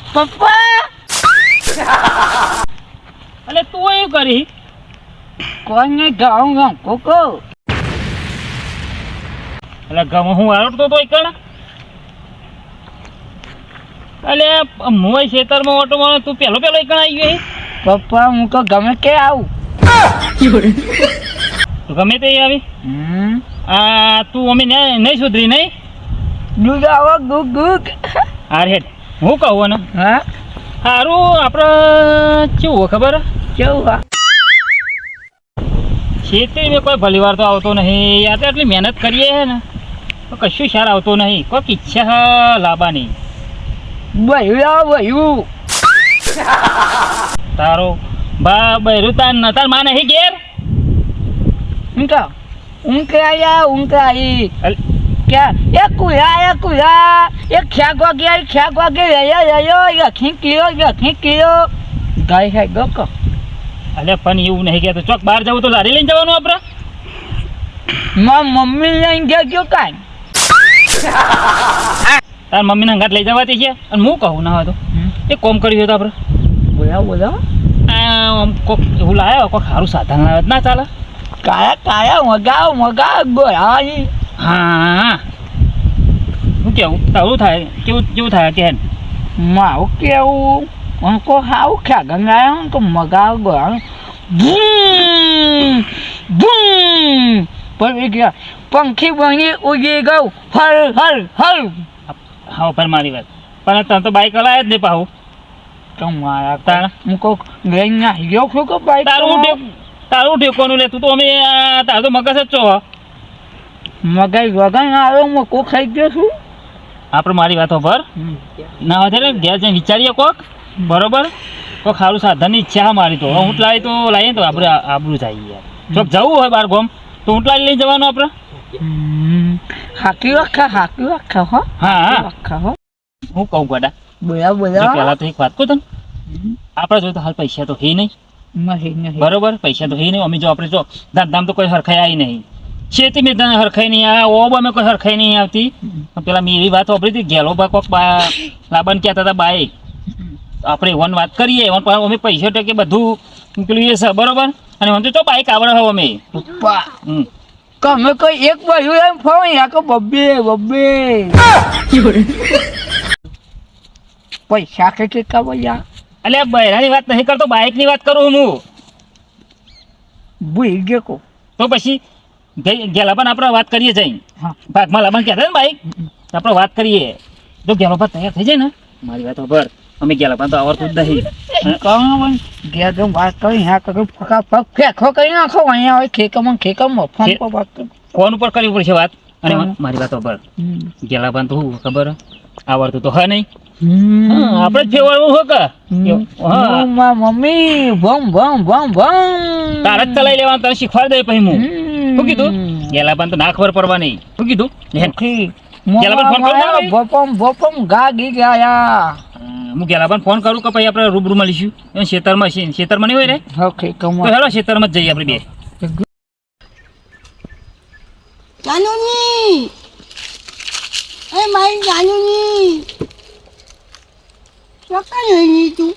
પપ્પા એટલે તું એવું કરી કોઈને ગાઉં ગાઉં કોકો એટલે ગમે હું આરોટતો તો એકણ એટલે હું ખેતરમાં ઓટો મારો તું પેલો એકણ આવી ગયો પપ્પા હું તો ગમે કે આવું તું ગમે તે આવી તું અમે નહીં સુધરી નહીં દૂધ આવો દૂધ હાર હેડ હું કહું ને હા સારું આપણે કેવું ખબર કેવું હા ખેતી મેં કોઈ ભલી વાર તો આવતો નહીં યાર એટલી મહેનત કરીએ છે ને તો કશું સાર આવતો નહીં કોઈક ઈચ્છા લાવવાની બહ્યું તારો બા બહેરું તાર માં નહીં ઘેર ઊંઘ આવી क्या ये कुया ये क्या कियो गाय है गो અલે પણ એવું નહીં કે તો ચોક બહાર જવું તો લારી લઈને જવાનું આપણે માર મમ્મી લઈને ગયો કાઈ તાર મમ્મીને ઘાટ લઈ જવાતી છે અને હું કહું ના હોય તો એ કોમ કર્યું તો આપણે બોલાવો આમ કોક એવું લાવ્યો કોક સારું સાધન લાવ્યો ના ચાલે કાયા મગાવ બોલાવી હા શું કેવું તારું થાય કેવું થાય કે મારું કેવું उनको हाउ क्या गंगाया उनको मगाओ गया पर क्या पंखी बनी उड़ी गौ हर હા પર મારી વાત પણ તને તો બાઈક હલાય જ નહીં પાહું તમારા તારા મુકો લઈને આવ્યો છું કે બાઈક તારું ઠેકોનું લે તું તો અમે તારું તો મગજ જ છો મગાઈ વગર આવ્યો મકો ખાઈ ગયો છું આપણે મારી વાતો પર ના વધે ને ઘેર જઈને વિચારીએ કોક બરોબર કોક સારું સાધનની ઈચ્છા મારી તો ઊંટ લાવી તો લાવીએ તો આપણે આબરું જાય યાર ચોક જવું હોય બાર ગોમ તો ઊંટ લાવી લઈ જવાનું આપણે હાકી વાખા હો હા હું કહું ગોડા બોલા પેલા તો એક વાત કહું તને આપણે જોઈએ તો હાલ પૈસા તો હે નહીં બરોબર પૈસા તો હે નહીં અમે જો આપણે જો દામ તો કોઈ હરખાઈ આવી નહીં ખેતી મેં તને હરખાઈ નહીં આવે ઓબ અમે કોઈ હરખાઈ નહીં આવતી પેલા મેં એવી વાત વાપરી હતી ગેલો બા કોક લાબાન કહેતા હતા બાએ આપણે વન વાત કરીએ અમે પૈસા ટકે બધું પેલું એ છે બરોબર અને મને તો બાઈક આવડે હવે અમે પપ્પા તમે કોઈ એક બાજુ એમ ફોન યા બબ્બે પૈસા કેટલા ભૈયા એટલે બહેરાની વાત નહીં કરતો બાઈકની વાત કરું હું ભૂઈ ગયો કો તો પછી ગેલાબાન આપણે વાત કરીએ જઈ ભાગમાં લાબાન કહેતા ને બાઈક આપણે વાત કરીએ જો ગેલાબાન તૈયાર થઈ જાય ને મારી વાત ખબર અમે ગેલાબાન તો આવડતું જ નહીં ઘેર જો વાત કરી હા કરું ફકા ફેંકો કરી નાખો અહીંયા હોય ખેકમાં ફોન ઉપર કરવી પડશે વાત અને મારી વાત ખબર ગેલાબાન તો શું ખબર આવડતું તો હા નહીં આપણે જ ફેરવવું હોય કે મમ્મી ભમ તારે જ ચલાવી લેવાનું તારે શીખવાડી દે પછી હું શું કીધું ગેલાબાન તો ના ખબર પડવા નહીં શું કીધું ભોપમ ગા ગી ગયા હું ગેલાબાન ફોન કરું કે પછી આપણે રૂબરૂ મળીશું ખેતરમાં નહીં હોય રે તો હેલો ખેતરમાં જ જઈએ આપણે બે જાનુની એ મારી જાનુની ચોક્કસ હોય તું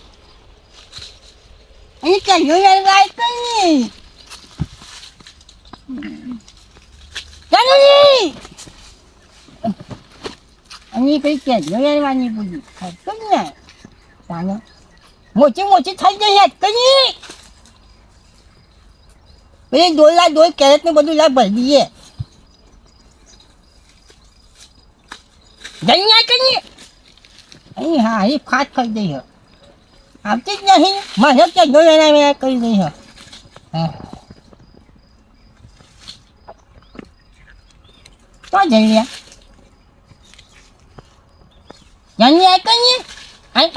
અહીં કહીઓ યાર વાત કરી જાનુની અહીં કઈ કહેજો યાર વાની પૂરી ખબર ને જાનો મોટી થઈ ગઈ યાદ કરી પેલી ડોલ કેરેટ ને બધું લા ભરી દઈએ જઅહીંયા કરીએ અહીં હા અહીં ફાટ ખાઈ દઈ આવતી જ નહીં મારે કે જોયા કરી દઈ હા તો જઈ રહ્યા જઈએ કરીએ આઈ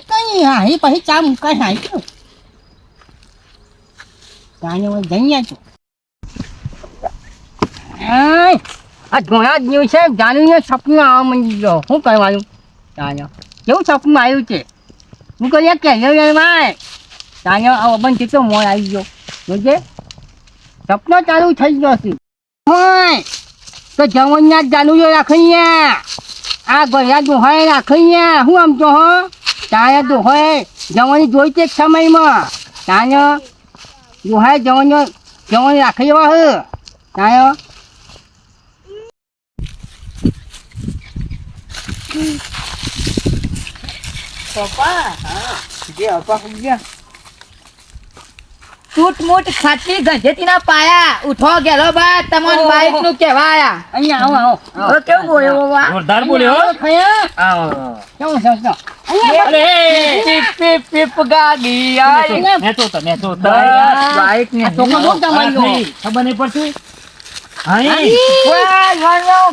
કરીએ હા અહીં પછી ચા મૂકાય આઈ ગયો તાને જઈએ છું આ ઘણા દિવસે જાણીને સપનું આવવા માંડી ગયો શું કરવાનું તાને કેવું સપનું આવ્યું છે હું કહ્યું કે ભાઈ તાને બંધ કેટલો મોડ આવી ગયો જોજે સપનો ચાલુ થઈ ગયો છે હોય તો જમણના જાનુઓ રાખીએ આ ગોયા દોહાય રાખી ને હું આમ તો હો તારે દોહાય જવાની જોઈ તે સમયમાં તાને દોહાય જવાની રાખી એવા હે તારે પપ્પા જે અપા ગયા તૂટ મૂટ ખાતી ગંજેતી ના પાયા ઉઠો ગેલો બા તમને બાઈક નું કહેવાયા અહીંયા આવો કેવું બોલ્યો બાબા જોરદાર બોલ્યો હો. ખયા આવો. કેવું સસ્તો અહીંયા અરે પીપ પીપ પીપ ગાડી આઈ મેં તો બાઈક ને છોકરો બહુ તમારી ખબર નહીં પડતી હા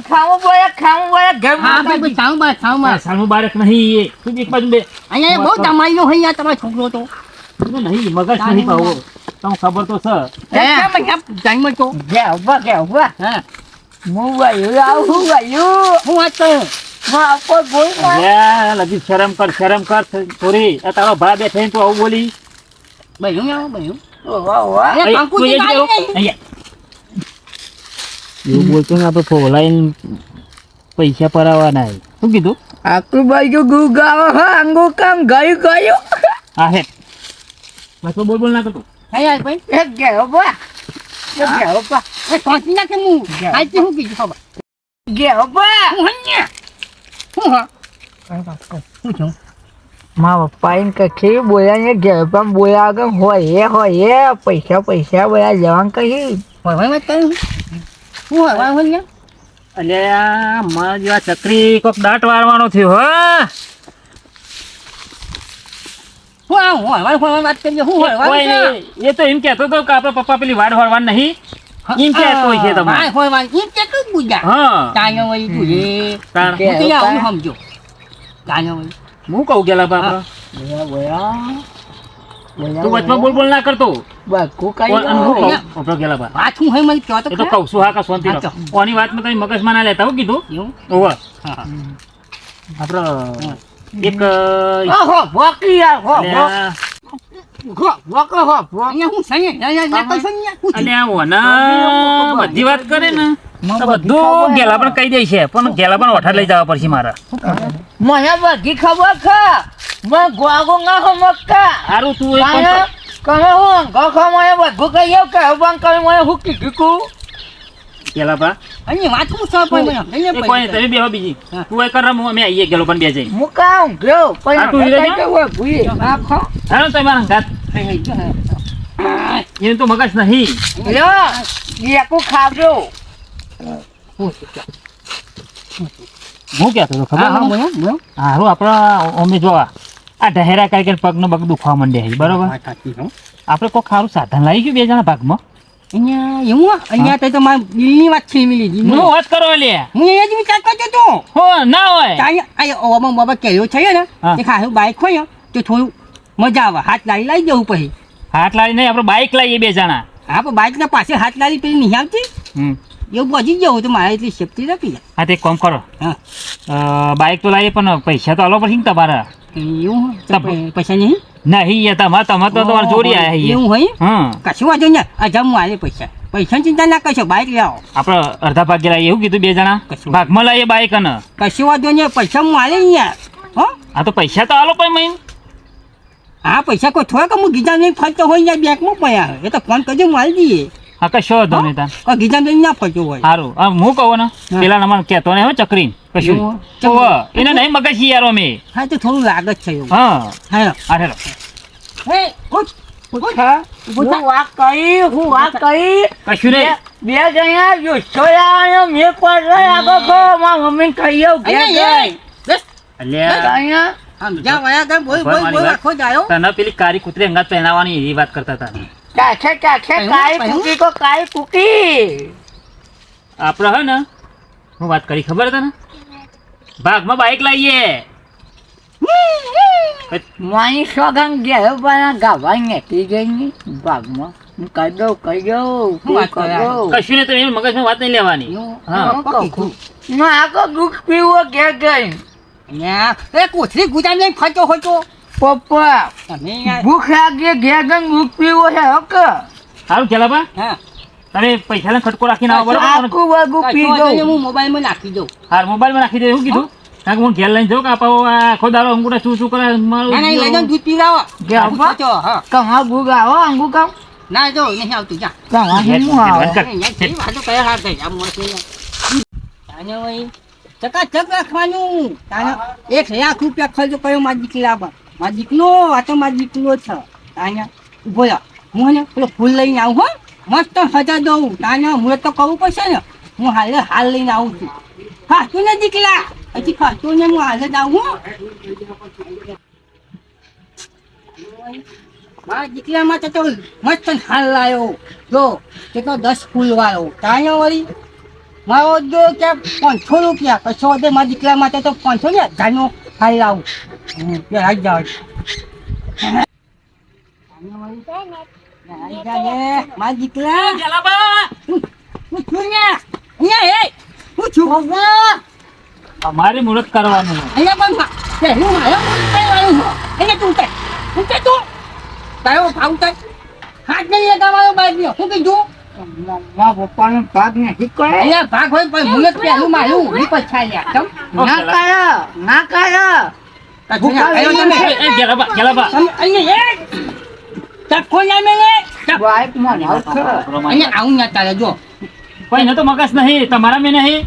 ખાવું બોયા ઘર હા ભાઈ સાવ સાલનું બાળક નહીં એ તું એક બાજુ બે અહીંયા બહુ તમારી નો અહીંયા તમારો છોકરો તો નહીં મગજ નહીં પાવો તમને ખબર તો છે જન્મ તો કે ઉભા હા હું વાયું આવું હું વાયું હું વાત કરું માં આપો બોલ માં યાર લગી શરમ કર થોડી આ તારો ભા બેઠે ને તું આવું બોલી ભાઈ આવો ભાઈ વાહ વાહ અહીંયા તું એ જ કરો. અહીંયા. એવું બોલતો ને આપણે ફોલાઈને પૈસા પરાવવાના છે. શું કીધું આકુ બાજુ ગુગાવો હા અંગુ કામ ગયું હા હે બસ બોલ ના કરતો અહીંયા ભાઈ એક ગયો બા એ સોચી નાખે હું આજે હું કીધું ખબર ગયો બા હું હન્યા હું હા શું છું માં પપ્પા એમ કખી બોયા ને ઘેર પણ બોયા આગળ હોય પૈસા બોયા જવાન કહી ભાઈ વાત કરું હું હવા હન્યા એટલે આ મારા જેવા ચકરી કોક દાંત વાળવાનો થયો હા હું વાત કરીએ હું કોઈ નહીં. એ તો એમ કહેતો હતો કે આપણા પપ્પા પેલી વાડ વાળવાના નહીં એમ કહેતો હોય છે તમે હોય વાત એમ કે તું બુજા હા તાનો વળી તું એ તાણ. કે- હું તો આવું સમજો તાનો વળી હું કહું ગેલા બાપા તું વચમાં બોલ ના કરતો બાકુ કઈ અને હું કહું આપણો ગેલા બા વાત હું હોય મને કહો તો એ તો કહું છું હા કા શાંતિ હા, રહો. ઓની વાતમાં તમે મગજમાં ના લેતા હું કીધું એવું ઓવા હા આપણો એક ઓહો વકી યાર હો અલ્યા અહીંયા હું સહી ના કઈ સહી હું અલ્યા ઓના બધી વાત કરે ને તો બધું ગેલા પણ કહી દે છે પણ ગેલા પણ ઓઠા લઈ જવા પડશે મારા મને બધી ખબર ખા મેં ગોગો ના હો મક્કા સારું તું એક કામ કર. તમે હું ગખો મને બધું કહી કે બંધ કરી મને હું કીધું કું ગેલા બા અહીંયા વાત હું સહ પણ મને એ કોઈ નહીં, તમે બેહો બીજી હા. તું એ કર રમો અમે આવીએ ગેલો પણ બે જઈ મુકાઉં ગયો આ તું પણ હીરે કઈ ભૂઈ આખો હાલો તમે મારા ઘાત એને તો મગજ નહીં લ્યો યેકુ ખાજો હું કહેતો હતો ખબર હા છે? બોલો હારું આપણા અમે જો આ ઢહેરા કરી પગનો પગ દુખવા માંડે છે બરોબર આપણે કોઈ ખારું સાધન લાવી ગયું બે જણા ભાગમાં અહીંયા એવું અહીંયા તો તમારે દિલની વાત છીનવી લીધી હું વાત કરો લે હું અહીંયા જ વિચાર કરતો હતો હો ના હોય ત્યાં ઓવામાં બાબા કહેયો છે ને હા. તે ખાસું બાઈક હોય તો થોડું મજા આવે હાથ લાવી લઈ જવું પછી હાથ લાવી નહીં આપણે બાઈક લાવીએ બે જણા હા પણ બાઈકના પાસે હાથ લાવી પેલી નહીં આવતી હમ એવું પહોંચી જવું તો મારે એટલી સેફટી રાખી જાય હા તે એક કામ કરો હા બાઈક તો લાવીએ પણ પૈસા તો આલો પડશે ને તમારે એવું હોય તો પૈસા નહીં નહીં યાર તમારે તો તમારે જોડી આવ્યા છીએ એવું હોય હા કશું વાંધો ને હજાર હું આલે પૈસાની ચિંતા ના કરશો બાઈક લાવો આપણે અડધા ભાગે લાવીએ એવું કીધું બે જણા કશું. ભાગમાં લાવીએ બાઈક અને કશું વાંધો નહીં પૈસા હું આલે ને યાર હો હા તો પૈસા તો આલો પણ મહિન હા પૈસા કોઈ થોડા કે હું ગીજા નહીં ફરતો હોય યાર બેંકમાં પડ્યા એ તો ફોન કરજો હું આલી દઈએ હા કશો વાંધો નહીં તાન કોઈ ગીજા નહીં ના ફરતો હોય સારું હું કહું ને હા. પેલા નંબર કહેતો ને હો ચકરી કશું એવું? ઓહો, એને નહીં મગજ છે યાર અમે હા તો થોડું લાગે જ છે એવું હા હા આઠેલો હે ઉઠ હું વાત કરી કશું નહીં બે જણા જોયા મેં પર આગળ મારા મમ્મી કહી અહીંયા એ બસ અલ્યા અહીંયા આમ જા વયા ગઈ બોલ બોલ મારી બોલ વાત. આખો જાયો તને પેલી કારી કૂતરી અંગાત પહેરાવાની એવી વાત કરતા હતા કાઠે કાઈ કુકી કો કાઈ કુકી આપણે હે ને હું વાત કરી ખબર તને ભાગમાં બાઈક લાવીએ મારી સોગન ઘેર બના ગાવા નેટી ગઈ ની ભાગમાં હું કહી દઉં શું વાત કરે આ? કશું નહીં તમે મગજમાં વાત નહીં લેવાની હા ના આખો દુઃખ પીવો ઘેર ગઈ અહીંયા એ કોથળી ગુજામ લઈને ફરતો હોય તો પપ્પા તમે યાર ભૂખ લાગી ઘેર ગઈ દુઃખ પીવો છે હક સારું ખેલાબા હા તારે પૈસાનો ખટકો રાખીને આવો બરોબર આખું વાગું પી કશો વાંધો નહીં, દઉં હું મોબાઈલમાં નાખી દઉં હાર મોબાઈલમાં નાખી દે એવું કીધું કારણ કે હું ઘેર લઈને જાઉં કે આપા આખો દાડો અંગૂઠા શું કરે મારું ના ના, લઈ જાઓ દૂધ પીવડાવો. કે આપા? પૂછો, હા. કહા ગુગા હો અંગુ કામ ના જો નહીં આવતું જા. કહા હું આવો અહીંયા કેવી વાતો કરે હાર થઈ આ મોસે. તાને ભાઈ ચકાચક રાખવાનું. તાને 1,00,000 રૂપિયા ખર્ચો કર્યો મારા દીકરા પર. મારા દીકરો આ તો મારા દીકરો છે. તાને ઉભો રહો. હું ને પેલો ફૂલ લઈને આવું હો. મસ્ત હજા દઉં. તાને મુહૂર્ત તો કરવું પડશે ને. હું હાલ લઈને આવું છું. ખાતું ને દીકરા. હજી ખાતું ને હું હાલ જ આવું હો. મારા દીકરા માટે તો મસ્ત હાલ લાવ્યો. જો તે તો 10 ફૂલ વાળો. તાને વળી મારો જો કે 500 રૂપિયા કશો દે મારા દીકરા માટે તો 500 ને 1000નો હાલ લાવું. રાખ જાવ મારા દીકરા ગેલાબા હું છું ને અહીંયા એ હું છું અમારે મુહૂર્ત કરવાનું અહીંયા પણ પહેલું મારે કરવાનું અહીંયા તું ઉતર તું તારો ભાવ ઉતર હાથ નહીં લગાવવાનો બાજુ શું કીધું મારા પપ્પાનો ભાગ નથી કરે અહીંયા ભાગ હોય પણ મુહૂર્ત પહેલું મારું ની પછાડ્યા કેમ ના કરે ગેલાબા અહીંયા એ તકો ના મેલે વાઈફ માં આવશે અહીંયા આવું ના તારે જો કોઈ ન તો મગજ નહીં તમારા મેં નહીં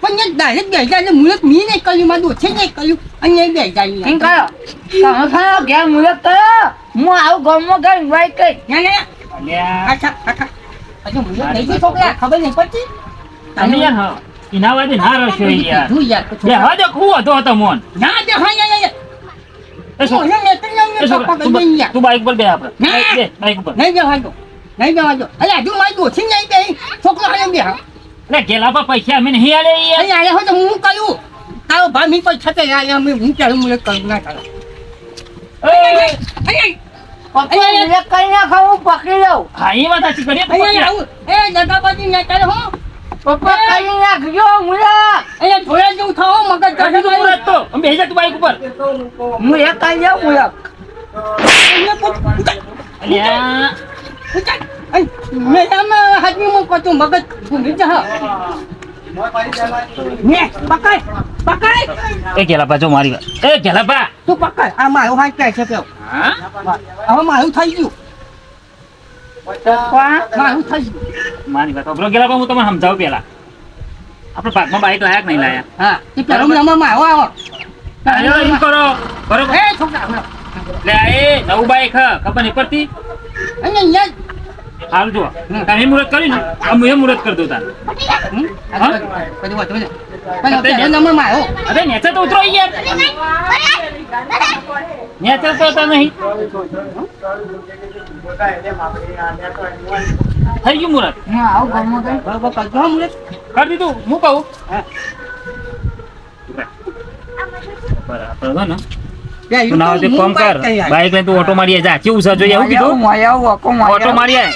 પણ એ ડાયરેક્ટ બે જાય મુહૂર્ત મી નહીં કર્યું મારું ઓછે નહીં કર્યું અહીંયા બે જાય એમ કરો તમે ખાઓ ઘેર મુરત કરો હું આવું ગામમાં ગઈ વાઈ કઈ ના ના અલ્યા આખા આખા હજુ મુહૂર્ત નહીં થયું છોકરા ખબર નહીં પડતી તમે યાર હા એના વાદે ના રસ્યો યાર તું યાર બે હવે જો ખૂબ હતો મોન ના દે હા યાર એ છોકરા તું બાઈક પર બે આપણે ના. બે બાઈક પર નહીં બેવાજો નહીં બેવાજો અરે હજુ મારી દોછી નહીં બે છોકરો હાલે બે એટલે ગેલાબા પૈસા અમે નહીં આલે યાર અહીં આયા હોય તો હું કરું તારો ભા મી પૈસા તે આયા અમે હું ચાલું મુહૂર્ત કરું ના ચાલો પપ્પા મુરત કઈ ના ખાવું પકડી લઉં હા એ વાત સાચી કરીએ તો અહીંયા પકડ્યા. આવું એ જગાબાજી ના ચાલે હો પપ્પા કઈ નાખજો મુરત અહીંયા જોયા જેવું થાઓ મગજ કાઢી તું મુરત તો અમે બેસી જા તું બાઈક ઉપર મુરત કઈ જાઉં મુરત અલ્યા મેળામાં હાથમી મૂકો તું મગજ ભૂલી જા ને પકડ એ ગેલાબા જો મારી વાત એ ગેલાબા તું પકડ આ મારું હાથ કહે છે પેલો હા હવે મારું થઈ ગયું પપ્પા મારું થઈ ગયું મારી વાત ઓબરો ગેલાબા હું તમને સમજાવું પેલા આપણે ભાગમાં બાઈક લાયા કે નહીં લાયા હા તે પેલો મેળામાં આવો આવો અરે એમ કરો બરોબર એ છોકરા લે એ નવું બાઈક હ ખબર નહીં પડતી અહીંયા હાલ જો તમે મુહૂર્ત કર્યું ને અમે એ મુહૂર્ત કરી દઉં તાર બધું વાંચો ને પણ પેલો નંબર મારો અરે નેચે તો ઉતરો યાર નેચે તો ઉતરતા નહીં થઈ ગયું મુહૂર્ત હું આવું ગામમાં ગઈ બરાબર કરજો હો મુરત કરી દીધું હું કહું હા બરાબર ને તું ના હોય તો કોમ કર બાઈક લઈને તું ઓટો મારી જા કેવું છે જોઈએ એવું કીધું ઓટો મારી આય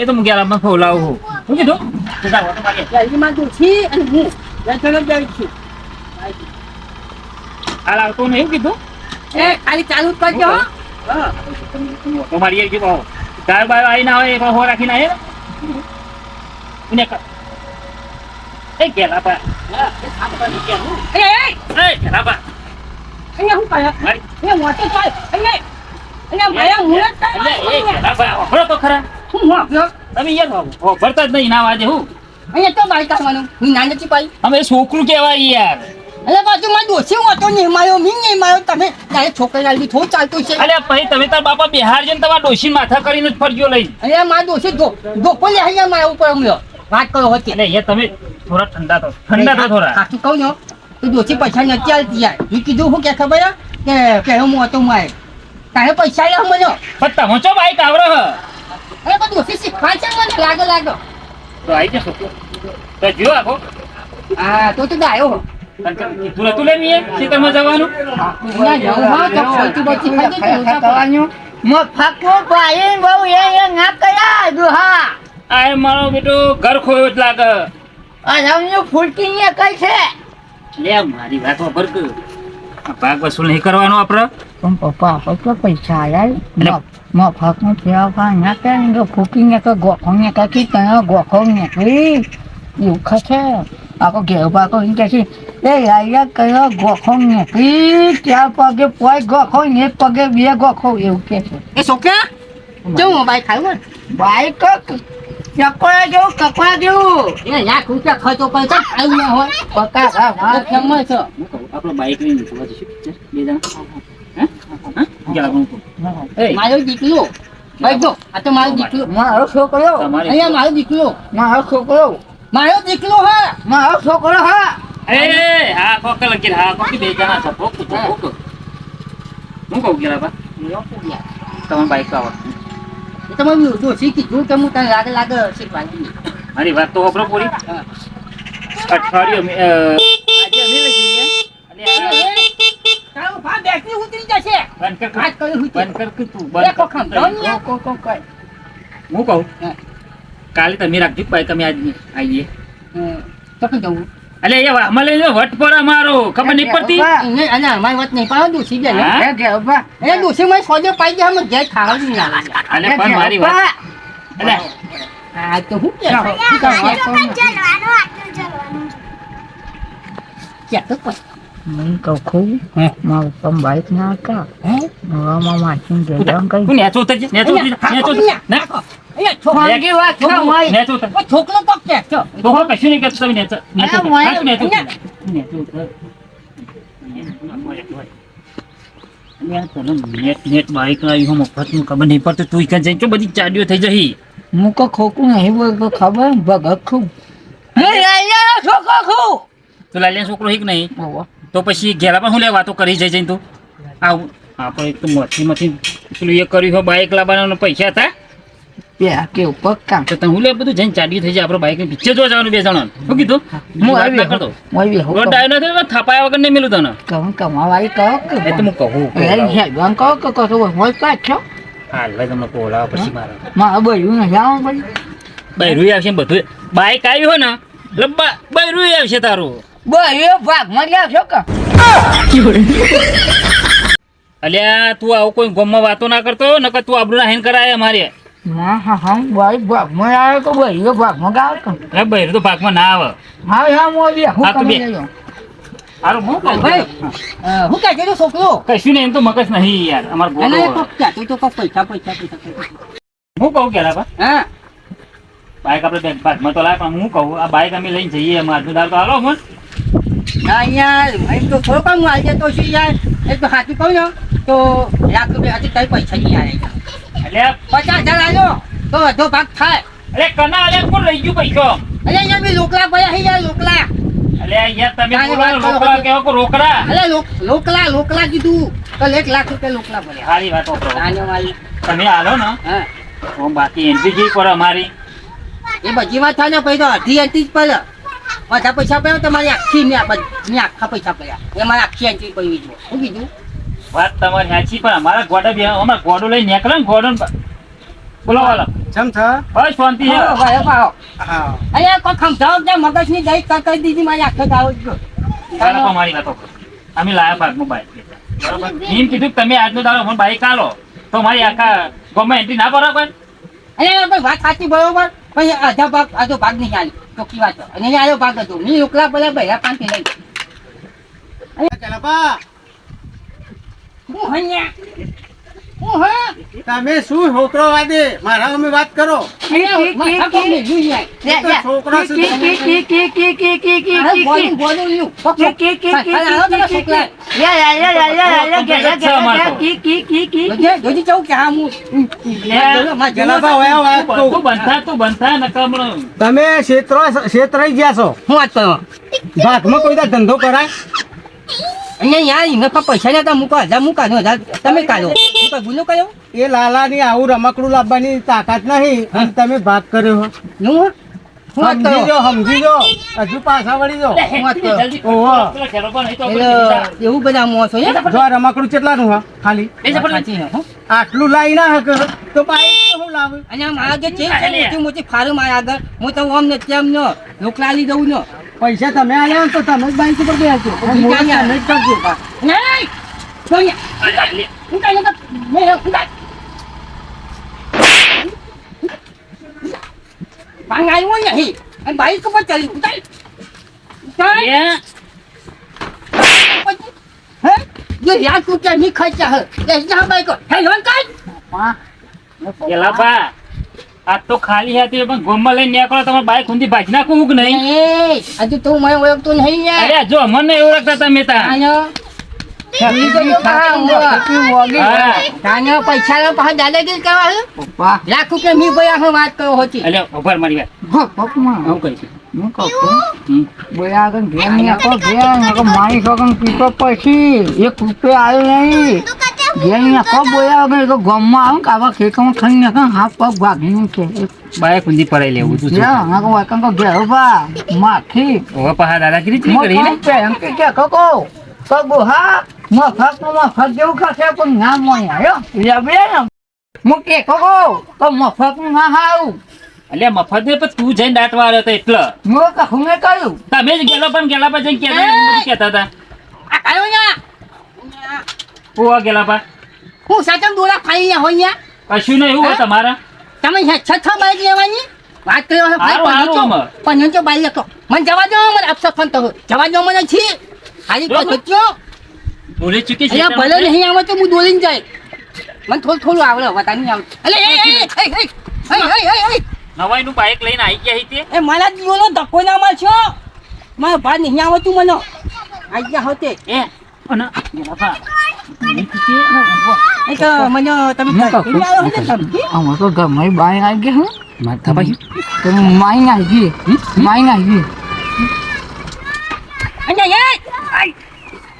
એ તો હું ગેલામાં ફોલાવું હું શું કીધું તું જા ઓટો મારી આય જલ્દીમાં તું છી અને હું ચલો જાય છું હાલ આવતો ને એવું કીધું એ ખાલી ચાલુ જ કરજો હો હા ઓટો મારી આય કીધું ગાય બાય આવી ના હોય હો રાખીને આય ને એ ગેલાબા એ ગેલાબા અહીંયા હું કહ્યા મારી અહીંયા મોટો ચાલ અહીંયા માયા મુરત એ ગેલાબા ઓફરો તો ખરા હું આપ્યો તમે યાર ભરતા જ નહીં ના વાજે હું અહીંયા તો બાઈક આવવાનું હું નાની પાઈ અમે છોકરું કહેવાય યાર અરે બાજુ માં દોશી હતો નહીં માર્યો મી નહીં માર્યો તમે તારે છોકરા લાવી થોડું ચાલતું છે અરે પછી તમે તાર બાપા બિહાર જઈને તમારા ડોશી માથા કરીને જ ફરજો લઈ અહીંયા માં દોશી ધોકો લે અહીંયા મારા ઉપર અમલો વાત કરો હતી એટલે યાર તમે થોડા ઠંડા તો થોડા સાચું કહું ને તો દોશી પૈસા નથી ચાલતી યાર એ કીધું હું કે ખબર કે પહેલો હું હતો મારે તારે પૈસા લે મને પણ તમે ચો બાઈક આવરો હ અરે પણ દોશી શીખવા છે મને લાગો તો આવી જશો તો જો આખો હા તો ગાયો હો કીધું નતું લે મીએ ખેતરમાં જવાનું અહીંયા જાઉં હા તો ખોટી બચી ખાઈ કરવાનું મફાકો ભાઈ બહુ એ ના કયા દુહા આ મારો બેટો ઘર ખોયો જ લાગે અમને ફૂલકી ને કઈ છે લે મારી વાત ખબર કે ભાગ વસૂલ નહીં કરવાનો આપણે પણ પપ્પા આપણે પૈસા આયા મફાક નું ફેરવા ના કે ફૂકી ને કે ગોખો ને કે તને ગોખો ને એવું ખસે આખો ઘેર પાકો એમ કે છે એ યાર કયો ગોખો નીકળી ત્યાં પગે પોય ગોખો ને એક પગે બે ગોખો એવું કે છે એ છોકરા કેવું બાઈક ખાયું બાઈક ચકોડા જેવું કપડા જેવું એ લાખ રૂપિયા ખર્ચો કરે તો ખાયું ના હોય પકા હા ફેમસ છે આપણો બાઈક લઈને જોવા જઈશું picture? બે જણા હે ગયા એ મારો દીકરો ભાઈ જો આ તો મારો દીકરો મારો છોકરો તમારે અહીંયા મારો દીકરો મારો છોકરો હા મારો છોકરો હા એ હા કોક લગી હા કોક બે જણા છે કોક કોક હું કહું ગયા બા તમારું બાઈક આવડતું એ તમે દોશી કીધું કે હું તને લાગે શીખવાની મારી વાત તો હોબરો પૂરી અઠવાડિયું આજે અમે લઈ જઈએ તારું ભા બેટરી ઉતરી જશે બંધ કર વાત કરી હું બંધ કર કે તું એ બંધ કોખમ કર હું કહું કાલે તમે રાખજો બાઈક અમે આજ આવીએ તો કે જવું અલે એ આમાં લઈ જાઓ વટ પર અમારો ખબર નહીં પડતી એને અને અમારી વાત નહીં પાડો દોશી બે હા? એ ઘેર બા એ દોશી માં સોજો પાઈ જાય અમે ઘેર ખાવા જ નહીં આવે અલે પણ મારી વાત અલે હા તો હું કે તો મને કહું મારું પણ બાઈક ના હતા હવામાં માસીને ગેડામ કઈ તું નેચો ઉતરજે નેચો ઉતરજે નેચો ઉતરજે ના ભાંગી વાત છે ભાઈ નેચો ઉતર છોકરો તો કે છો તો હું કશું નહીં કરતો તમે નેચો નેચો ઉતર હા, તું નેચો ઉતર નેચો ઉતર યાર તને નેટ બાઈક લાવી હું મફતનું ખબર નહીં પડતી તું ઈકન જઈ તો બધી ચાડીઓ થઈ જહી હું કો ખોકું નહીં બોલતો ખબર ભગત ખું છોકરો ખું તો લાલિયા છોકરો હિક નહીં તો પછી ઘેરા પણ હું લે વાતો કરી જઈ જઈને તું આવું આપણે એક તો મથી પેલું એ કર્યું હોય બાઈક લાવવાના પૈસા હતા બે કે ઉપર કામ તો હું લે બધું જઈને ચાડીઓ થઈ જાય આપણે બાઈક પિક્ચર જોવા જવાનું બે જણા શું કીધું હું વાત આવી ના કરતો આવી રોડ આવ્યો નથી થાપાયા વગર નહીં મિલું તને કમાવાળી કહો કે એ તો હું કહું હેડવાન કહો કે કશો હોય પાછો હાલ ભાઈ તમને બોલાવો પછી મારે મારે બળ્યું નહીં આવવાનું પછી બૈરું આવશે ને બધું બાઈક આવ્યું હોય ને એટલે બૈરું આવશે તારું બળ્યો ભાગમાં જ આવશો કે અલ્યા તું આવું કોઈ ગમમાં વાતો ના કરતો નકર તું આબરૂ નાહીન કરાય અમારે હા હા હા બાઈક ભાગમાં આવે તો બળ્યો ભાગમાં ગાવ કે એટલે બૈરું તો ભાગમાં ના આવે હા હા મોદી હું હા, તું બે. કમી જજો હારું હું કહું ભાઈ હું કહે છે છોકરો કશું નહીં એમ તો મગજ નહીં યાર અમાર અને ગોળો તો ક્યાં તો પૈસા હું કહું ગયા બા હા બાઈક આપણે ભાગમાં તો લાય પણ હું કહું આ બાઈક અમે લઈને જઈએ અમારે દાર તો હાલો મન ના યાર એમ તો થોડો કામ આજે તો શું યાર એક તો સાચું કહું ને તો લાખ રૂપિયા હજી કઈ પૈસા નહીં આવે એટલે 50,000 આવ્યો તો અડધો ભાગ થાય અરે કના અલ્યા કોણ લઈ ગયું પૈસો અરે અહીંયા બી લોકલા પડ્યા છે યાર લોકલા અલ્યા યાર તમે કાંઈ બોલો વાત કરો. રોકડા કેવો કે રોકડા અરે લોકલા કીધું તો 1 લાખ રૂપિયા લોકલા પડ્યા સારી વાત વાપરો નાની વાળી તમે હાલો ને હા તો બાકી એન્ટ્રી જેવી પર અમારી એ બધી વાત થાય ને પછી તો અડધી એન્ટ્રી જ પડે બધા પૈસા પડ્યા તમારી આખી મેં આખા પૈસા પડ્યા એ મારે આખી એન્ટ્રી પડી છે શું કીધું વાત તમારી સાચી પણ અમારા ગોડા બે અમારા ગોડો લઈને નીકળે ને ગોડો બોલો વાલા ચમ છે બસ શાંતિ છે હા અરે કોઈ ખમજાવ છે મગજની દહીં કરી દીધી મારી આખે ગાવ જ ચાલો તો અમારી વાતો કરો. અમે લાયા ભાગનું બાઈક બરાબર એમ કીધું કે તમે આજનો દાડો મને બાઈક આલો તો મારી આખા ગમે એન્ટ્રી ના બરાબર અરે ભાઈ વાત સાચી બરોબર પછી અડધો ભાગ નહીં આલી ચોખ્ખી વાત છે. અને અહીંયા ભાગ હતો ની લોકલા પડ્યા બહેરા પાંચથી લઈ ચલાપા હું હૈયા હું હા તમે શું છોકરો વાદે મારા અમે વાત કરો માથા પર મેલ્યું યાર. હું તો છોકરો છું અરે બોલું લ્યું. છોકરા. જોજી ચૌક કે હા હું ચલાપા વયા વાત કહું. તું બંધા નકમણો તમે ક્ષેત્રાઈ ગયા છો હું વાત કરો ભાગમાં કોઈ દા ધંધો કરાય અહીંયા યાર એમને પણ પૈસા નતા મૂકો 1000 મૂકાનો 1000 તમે કાઢો હું કઈ ગુનો કર્યો એ લાલાની આવું રમકડું લાવવાની તાકાત નહીં અને તમે ભાગ કર્યો હું વાત સમજી કરો જો હજુ પાછા વળી જો હું વાત કરો ઓહો. એટલે એવું બધા મોસો છે જો આ રમકડું કેટલાનું હા ખાલી સાચી છે, હો. આટલું લાવી ના હકે તો બાઈક તો હું લાવું અને આ મારા જે છે મોટી મોટી ફારું મારા આગળ હું તો આમ ને તેમ ન લોકલા લઈ દઉં ન પૈસા તમે આલ્યા ને તો તમે જ બાઈક ઉપર બેસજો હું ક્યાં તમે જ કરજો નહીં જોઈએ હું કાંઈ નતો મેં હું કાંઈ ભાંગ આવ્યો નહીં અને બાઈક ઉપર ચડી હું કાંઈ એ હે જો યાદ રૂપિયા ની ખર્ચા હે એસના બાઈક હે લોન કાઢ પેલા બા આ તો ખાલી હતી પણ ગોમમાં લઈને નીકળો તમારે બાઈક ઊંધી ભાજી નાખું કે નહીં એ હજુ તું મને ઓળખતો નહીં યાર અરે જો મને એવું રાખતા તમે તા તાનો તાનો પૈસા નો પાછા દાદાગીરી કરવા હે પપ્પા લાખ રૂપિયા મી ભયા હું વાત કરો હોતી અલ્યા ઉભર મારી વાત પપ્પા હું કહીશ હું કહું છું બોયા આગળ ઘેર નહીં આખો ઘેર નકર મારી છોકરાને પીતો પછી 1 રૂપિયા આવ્યો નહીં ઘેર નહીં આખો બોયા આગળ તો ગામમાં આવું કે આવા ખેતરમાં ખાઈ નાખે હાથ પગ ભાગીને છે બાઈક ઊંધી પડાઈ લેવું તું જ્યાં નાખો વાકણ ઘેર ઉભા માખી હવે પાછા દાદાગીરી જ નહીં કરી ને એમ કે કકો કગો હા મફત જેવું ખાશે પણ ના મોય આવ્યો બે હું કે કકો તો મફત ના હારું અલ્યા મફત ને પણ તું જઈને દાંતવા આવ્યો હતો એટલે હું કખું મેં કહ્યું તમે જ ગેલો પણ ગેલા પર જઈને કહેતા હતા આ કાયો ના ઓવા ગેલા પર હું સાચમ દોરા ખાઈ હોય યા કશું નહીં એવું હોય તમારા તમે છ બાઈક લેવાની વાત કર્યો હે હારું, હારું અમાર. પણ તો બાઈક લેતો મને જવા દો મને અપસર ફોન તો જવા દો મને છી ખાલી જો, પહોંચ્યો બોલી ચૂકી છે અહીંયા ભલે નહીં આવે તો હું દોડીને જાય મને થોડું આવડે વતા નહીં આવડે અલે એ નવાઈ નું બાઈક લઈને આવી ગયા હતી એ મારા જીવનો ધક્કો ના મારશો મારા ભાઈ નહીં આવતું મને આઈ ગયા હોતે એ અને ગેલા પર એ તો મને તમે કહી આવ્યો ને સમજી આમાં તો ઘરમાં બાઈ આવી ગઈ હું માથા ભાઈ તો માઈ આવી ગઈ માઈ આવી ગઈ અને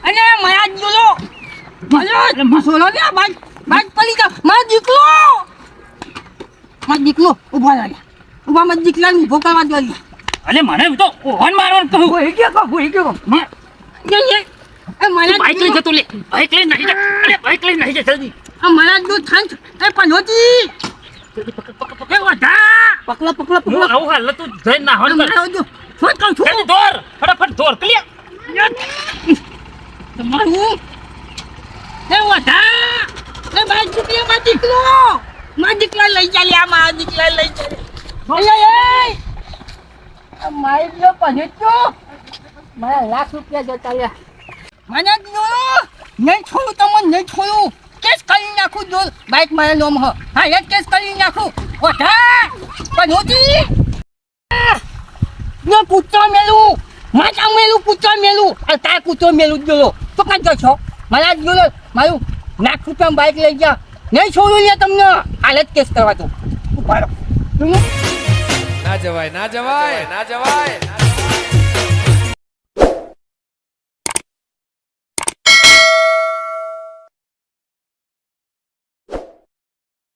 અને મારા જીવનો મને મસોલો ને બાજ પડી જા મારા દીકરો ઉભા રહ્યા ઉભા મારા દીકરાને ઉભો કરવા દો અલે મને તો ઓહન મારવાનું કહું ભૂઈ ગયો બાઈક લઈ જતો લે બાઈક લઈને નાહી જા અરે બાઈક લઈને નાહી જા જલ્દી મારા જો થાંચ એ પનોતી એ વાડા પકલો આવું હાલ તું જઈને નાહવાનું કર મારા જો છોડ કર છોડ જલ્દી દોર ફટાફટ દોર ક્લિયર તમારું એ વાડા એ બાઈક ચૂકી મારા દીકરા લઈ ચાલે આ મારા દીકરા લઈ ચાલે આ મારી જો પહોંચ્યો મારા લાખ રૂપિયા જતા રહ્યા મને નહીં છોડું તમને નહીં છોડું કેસ કરી નાખું જો બાઈક મારા નોમ હ હા એક કેસ કરી નાખું ઓઢા પણ હોતી ને કૂતરો મેલું માતા મેલું કૂતરો મેલું અને તાર કૂતરો મેલું જોલો તો કાં જશો મારા જોલો મારું લાખ રૂપિયા બાઈક લઈ ગયા નહીં છોડું લે તમને હાલત કેસ કરવા દો ઉપાડો ના જવાય